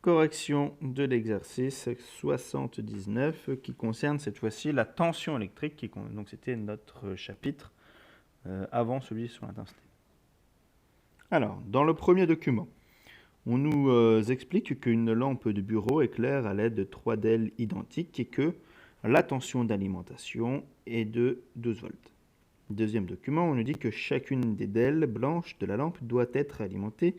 Correction de l'exercice 79 qui concerne cette fois-ci la tension électrique. Donc c'était notre chapitre avant celui sur l'intensité. Alors, dans le premier document, on nous explique qu'une lampe de bureau éclaire à l'aide de 3 DEL identiques et que la tension d'alimentation est de 12 volts. Deuxième document, on nous dit que chacune des DEL blanches de la lampe doit être alimentée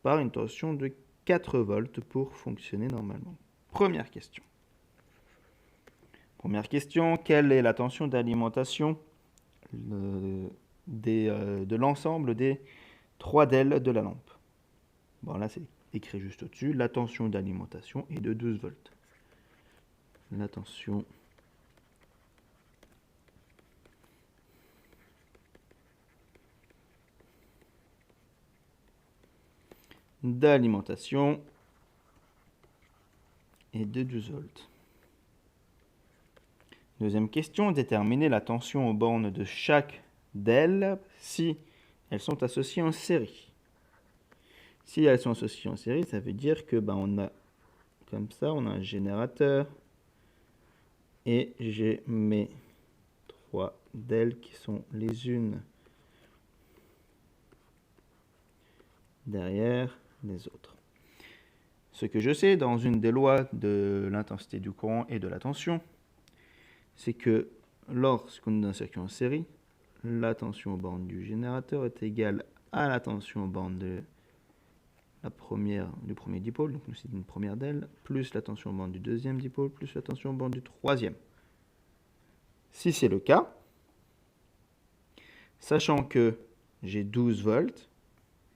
par une tension de 4 volts pour fonctionner normalement. Première question. Quelle est la tension d'alimentation de l'ensemble des 3 DEL de la lampe? Bon, là, c'est écrit juste au-dessus. La tension d'alimentation est de 12 volts. La tension d'alimentation est de 12 volts. Deuxième question, déterminer la tension aux bornes de chaque DEL si elles sont associées en série. Si elles sont associées en série, ça veut dire que on a comme ça, on a un générateur et j'ai mes 3 DEL qui sont les unes derrière les autres. Ce que je sais dans une des lois de l'intensité du courant et de la tension, c'est que lorsqu'on est dans un circuit en série, la tension aux bornes du générateur est égale à la tension aux bornes du premier dipôle, donc c'est une première DEL, plus la tension aux bornes du deuxième dipôle, plus la tension aux bornes du troisième. Si c'est le cas, sachant que j'ai 12 volts,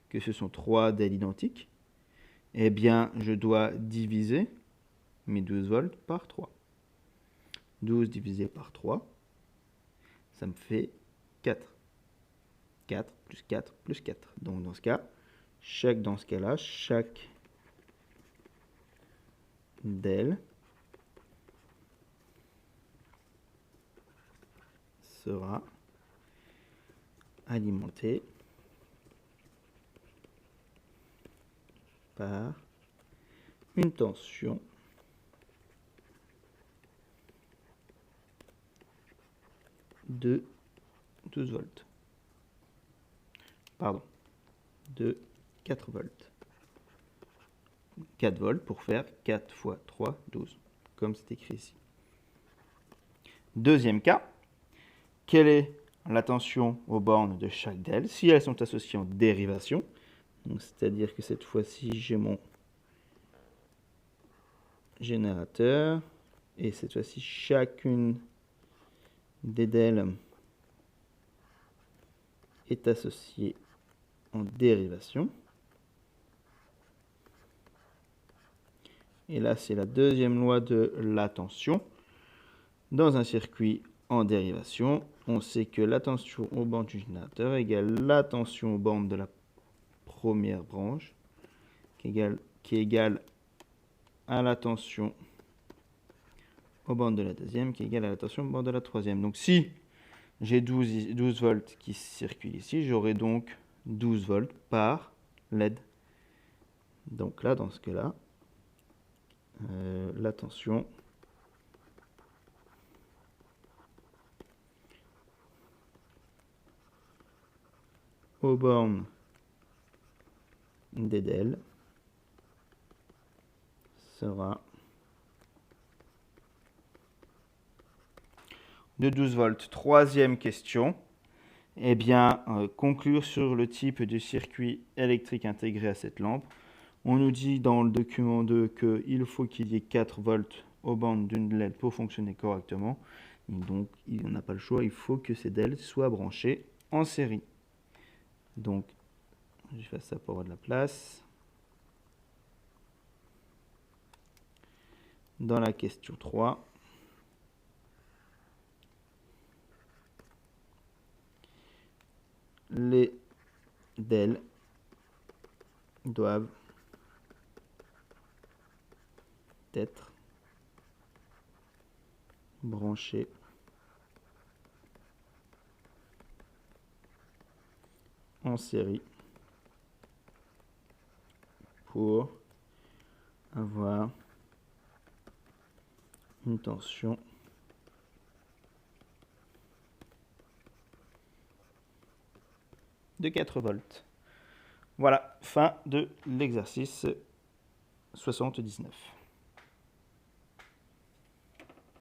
que ce sont 3 DEL identiques, eh bien, je dois diviser mes 12 volts par 3. 12 divisé par 3, ça me fait 4. 4 plus 4 plus 4. Donc, dans ce cas-là, chaque DEL sera alimenté par une tension de 12 volts. Pardon, de 4 volts. 4 volts pour faire 4 fois 3, 12, comme c'est écrit ici. Deuxième cas, quelle est la tension aux bornes de chaque DEL si elles sont associées en dérivation? C'est-à-dire que cette fois-ci, j'ai mon générateur et cette fois-ci, chacune des DEL est associée en dérivation. Et là, c'est la deuxième loi de la tension. Dans un circuit en dérivation, on sait que la tension aux bornes du générateur égale la tension aux bornes de la première branche, qui est égale à la tension aux bornes de la deuxième, qui est égale à la tension aux bornes de la troisième. Donc si j'ai 12 volts qui circulent ici, j'aurai donc 12 volts par LED. Donc là, dans ce cas-là, la tension aux bornes des DEL sera de 12 volts. Troisième question. Eh bien, conclure sur le type de circuit électrique intégré à cette lampe. On nous dit dans le document 2 qu'il faut qu'il y ait 4 volts aux bornes d'une LED pour fonctionner correctement. Et donc, il n'a pas le choix, il faut que ces DEL soient branchées en série. Donc, je fais ça pour avoir de la place. Dans la question 3, les DEL doivent être branchés en série pour avoir une tension de 4 volts. Voilà, fin de l'exercice 79.